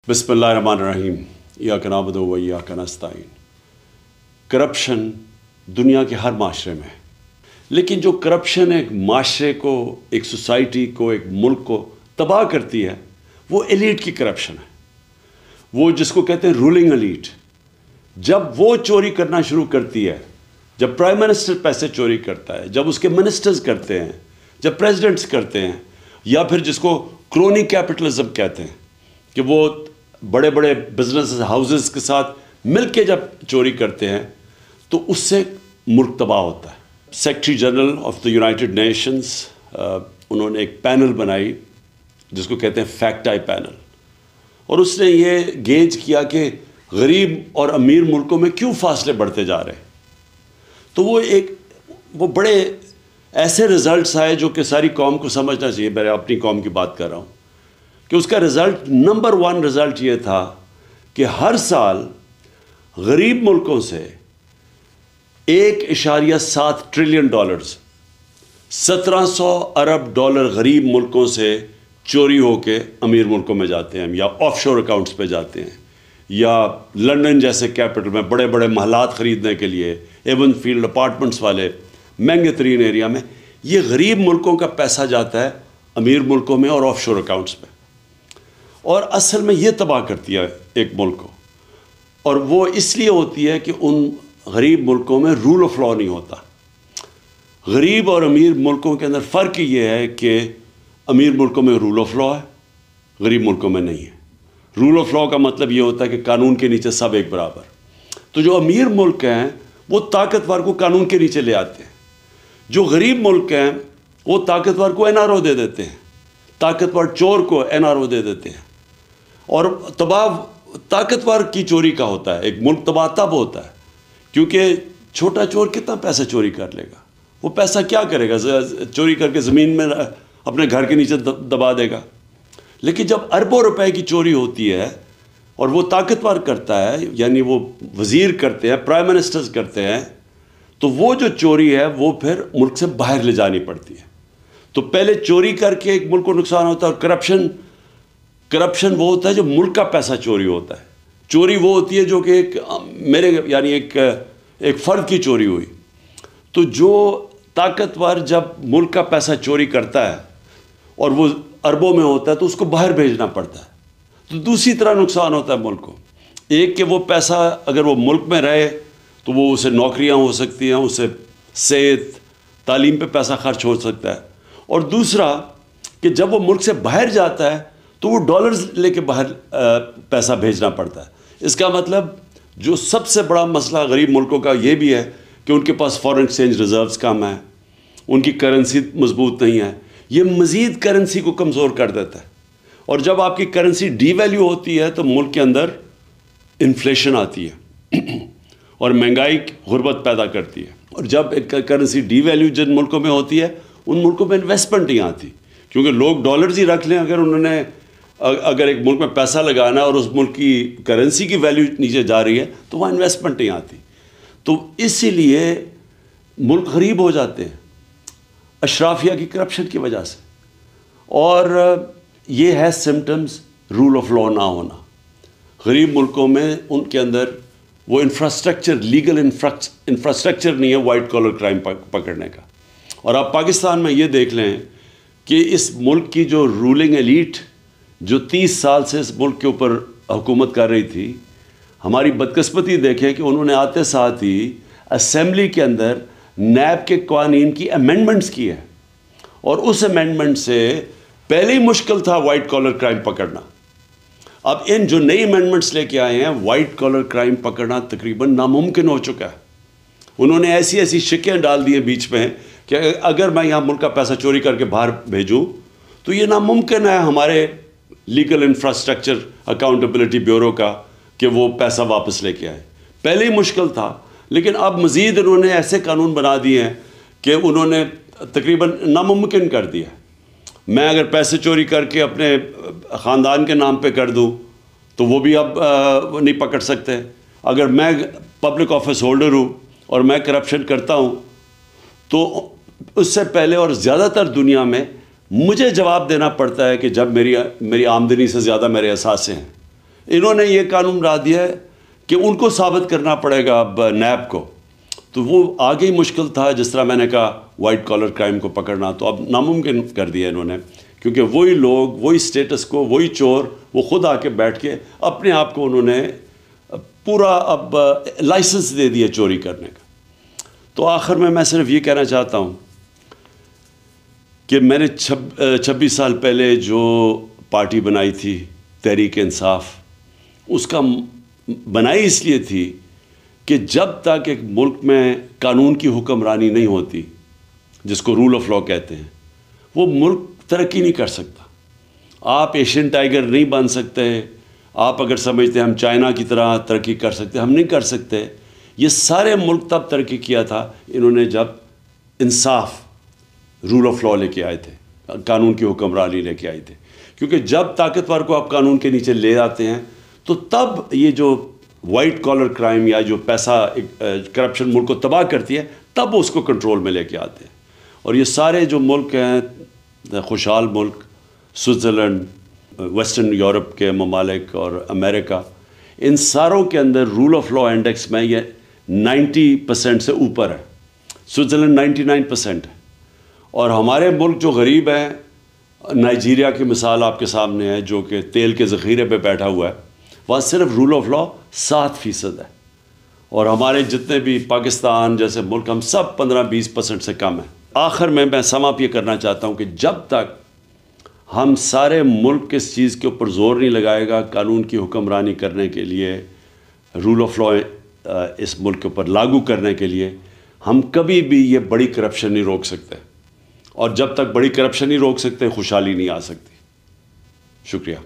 بسم اللہ الرحمن الرحیم ایاک نعبد و ایاک نستعین۔ کرپشن دنیا کے ہر معاشرے میں ہے، لیکن جو کرپشن ایک معاشرے کو، ایک سوسائٹی کو، ایک ملک کو تباہ کرتی ہے وہ ایلیٹ کی کرپشن ہے، وہ جس کو کہتے ہیں رولنگ ایلیٹ۔ جب وہ چوری کرنا شروع کرتی ہے، جب پرائم منسٹر پیسے چوری کرتا ہے، جب اس کے منسٹرز کرتے ہیں، جب پریزیڈنٹس کرتے ہیں، یا پھر جس کو کرونی کیپٹلزم کہتے ہیں کہ وہ بڑے بڑے بزنس ہاؤسز کے ساتھ مل کے جب چوری کرتے ہیں تو اس سے ملک تباہ ہوتا ہے۔ Secretary general of the United nations انہوں نے ایک پینل بنائی جس کو کہتے ہیں فیکٹ آئی پینل، اور اس نے یہ گیج کیا کہ غریب اور امیر ملکوں میں کیوں فاصلے بڑھتے جا رہے ہیں۔ تو وہ بڑے ایسے رزلٹس آئے جو کہ ساری قوم کو سمجھنا چاہیے۔ میں اپنی قوم کی بات کر رہا ہوں کہ اس کا رزلٹ نمبر 1 رزلٹ یہ تھا کہ ہر سال غریب ملکوں سے $1.7 ٹریلین 1700 ارب ڈالر غریب ملکوں سے چوری ہو کے امیر ملکوں میں جاتے ہیں، یا آف شور اکاؤنٹس پہ جاتے ہیں، یا لنڈن جیسے کیپٹل میں بڑے بڑے محلات خریدنے کے لیے، ایون فیلڈ اپارٹمنٹس والے مہنگے ترین ایریا میں یہ غریب ملکوں کا پیسہ جاتا ہے امیر ملکوں میں اور آف شور اکاؤنٹس پہ، اور اصل میں یہ تباہ کرتی ہے ایک ملک کو۔ اور وہ اس لیے ہوتی ہے کہ ان غریب ملکوں میں رول آف لا نہیں ہوتا۔ غریب اور امیر ملکوں کے اندر فرق یہ ہے کہ امیر ملکوں میں رول آف لا ہے، غریب ملکوں میں نہیں ہے۔ رول آف لا کا مطلب یہ ہوتا ہے کہ قانون کے نیچے سب ایک برابر۔ تو جو امیر ملک ہیں وہ طاقتور کو قانون کے نیچے لے آتے ہیں، جو غریب ملک ہیں وہ طاقتور کو NRO دے دیتے ہیں، طاقتور چور کو NRO دے دیتے ہیں، اور تباہ طاقتور کی چوری کا ہوتا ہے۔ ایک ملک تباہ تب ہوتا ہے کیونکہ چھوٹا چور کتنا پیسہ چوری کر لے گا، وہ پیسہ کیا کرے گا؟ چوری کر کے زمین میں اپنے گھر کے نیچے دبا دے گا۔ لیکن جب اربوں روپے کی چوری ہوتی ہے اور وہ طاقتور کرتا ہے، یعنی وہ وزیر کرتے ہیں، پرائم منسٹرز کرتے ہیں، تو وہ جو چوری ہے وہ پھر ملک سے باہر لے جانی پڑتی ہے۔ تو پہلے چوری کر کے ایک ملک کو نقصان ہوتا ہے، اور کرپشن وہ ہوتا ہے جو ملک کا پیسہ چوری ہوتا ہے۔ چوری وہ ہوتی ہے جو کہ ایک فرد کی چوری ہوئی۔ تو جو طاقتور جب ملک کا پیسہ چوری کرتا ہے اور وہ اربوں میں ہوتا ہے تو اس کو باہر بھیجنا پڑتا ہے، تو دوسری طرح نقصان ہوتا ہے ملک کو۔ ایک کہ وہ پیسہ اگر وہ ملک میں رہے تو وہ اسے نوکریاں ہو سکتی ہیں، اسے صحت تعلیم پہ پیسہ خرچ ہو سکتا ہے، اور دوسرا کہ جب وہ ملک سے باہر جاتا ہے تو وہ ڈالرز لے کے باہر پیسہ بھیجنا پڑتا ہے۔ اس کا مطلب جو سب سے بڑا مسئلہ غریب ملکوں کا یہ بھی ہے کہ ان کے پاس فارن ایکسچینج ریزروز کم ہیں، ان کی کرنسی مضبوط نہیں ہے، یہ مزید کرنسی کو کمزور کر دیتا ہے، اور جب آپ کی کرنسی ڈی ویلیو ہوتی ہے تو ملک کے اندر انفلیشن آتی ہے اور مہنگائی غربت پیدا کرتی ہے، اور جب کرنسی ڈی ویلیو جن ملکوں میں ہوتی ہے ان ملکوں میں انویسٹمنٹ نہیں آتی، کیونکہ لوگ ڈالرز ہی رکھ لیں اگر ایک ملک میں پیسہ لگانا ہے اور اس ملک کی کرنسی کی ویلیو نیچے جا رہی ہے تو وہاں انویسٹمنٹ نہیں آتی۔ تو اسی لیے ملک غریب ہو جاتے ہیں اشرافیہ کی کرپشن کی وجہ سے، اور یہ ہے سمٹمز رول آف لا نہ ہونا۔ غریب ملکوں میں ان کے اندر وہ انفراسٹرکچر، لیگل انفراسٹرکچر نہیں ہے وائٹ کالر کرائم پکڑنے کا۔ اور آپ پاکستان میں یہ دیکھ لیں کہ اس ملک کی جو رولنگ ایلیٹ جو 30 سال سے اس ملک کے اوپر حکومت کر رہی تھی، ہماری بدقسمتی دیکھیں کہ انہوں نے آتے ساتھ ہی اسمبلی کے اندر نیب کے قوانین کی امینڈمنٹس کی ہے، اور اس امینڈمنٹ سے پہلے ہی مشکل تھا وائٹ کالر کرائم پکڑنا۔ اب ان جو نئی امینڈمنٹس لے کے آئے ہیں، وائٹ کالر کرائم پکڑنا تقریباً ناممکن ہو چکا ہے۔ انہوں نے ایسی شکیں ڈال دی ہیں بیچ میں کہ اگر میں یہاں ملک کا پیسہ چوری کر کے باہر بھیجوں تو یہ ناممکن ہے ہمارے لیگل انفراسٹرکچر اکاؤنٹیبلٹی بیورو کا کہ وہ پیسہ واپس لے کے آئے۔ پہلے ہی مشکل تھا، لیکن اب مزید انہوں نے ایسے قانون بنا دیے ہیں کہ انہوں نے تقریباً ناممکن کر دیا۔ میں اگر پیسے چوری کر کے اپنے خاندان کے نام پہ کر دوں تو وہ بھی اب نہیں پکڑ سکتے۔ اگر میں پبلک آفس ہولڈر ہوں اور میں کرپشن کرتا ہوں تو اس سے پہلے اور زیادہ تر دنیا میں مجھے جواب دینا پڑتا ہے کہ جب میری آمدنی سے زیادہ میرے اثاثے ہیں، انہوں نے یہ قانون بنا دیا ہے کہ ان کو ثابت کرنا پڑے گا اب نیب کو، تو وہ آگے ہی مشکل تھا. جس طرح میں نے کہا وائٹ کالر کرائم کو پکڑنا، تو اب ناممکن کر دیا انہوں نے، کیونکہ وہی لوگ، وہی سٹیٹس کو، وہی چور، وہ خود آ کے بیٹھ کے اپنے آپ کو انہوں نے پورا اب لائسنس دے دیا چوری کرنے کا. تو آخر میں صرف یہ کہنا چاہتا ہوں کہ میں نے 26 سال پہلے جو پارٹی بنائی تھی تحریک انصاف، اس کا بنائی اس لیے تھی کہ جب تک ایک ملک میں قانون کی حکمرانی نہیں ہوتی، جس کو رول آف لا کہتے ہیں، وہ ملک ترقی نہیں کر سکتا. آپ ایشین ٹائیگر نہیں بن سکتے. آپ اگر سمجھتے ہیں ہم چائنا کی طرح ترقی کر سکتے، ہم نہیں کر سکتے. یہ سارے ملک تب ترقی کیا تھا انہوں نے جب انصاف، رول آف لا لے کے آئے تھے، قانون کی حکمرانی لے کے آئے تھے. کیونکہ جب طاقتور کو آپ قانون کے نیچے لے آتے ہیں تو تب یہ جو وائٹ کالر کرائم یا جو پیسہ کرپشن ملک کو تباہ کرتی ہے، تب اس کو کنٹرول میں لے کے آتے ہیں. اور یہ سارے جو ملک ہیں، خوشحال ملک، سوئٹزرلینڈ، ویسٹرن یورپ کے ممالک اور امریکہ، ان ساروں کے اندر رول آف لا انڈیکس میں یہ 90% سے اوپر ہے. سوئٹزرلینڈ 99% ہے. اور ہمارے ملک جو غریب ہیں، نائجیریا کی مثال آپ کے سامنے ہے، جو کہ تیل کے ذخیرے پہ بیٹھا ہوا ہے، وہاں صرف رول آف لا 7% ہے. اور ہمارے جتنے بھی پاکستان جیسے ملک، ہم سب 15-20% سے کم ہیں. آخر میں سم اپ یہ کرنا چاہتا ہوں کہ جب تک ہم سارے ملک اس چیز کے اوپر زور نہیں لگائے گا قانون کی حکمرانی کرنے کے لیے، رول آف لا اس ملک کے اوپر لاگو کرنے کے لیے، ہم کبھی بھی یہ بڑی کرپشن نہیں روک سکتے. اور جب تک بڑی کرپشن نہیں روک سکتے، خوشحالی نہیں آ سکتی. شکریہ.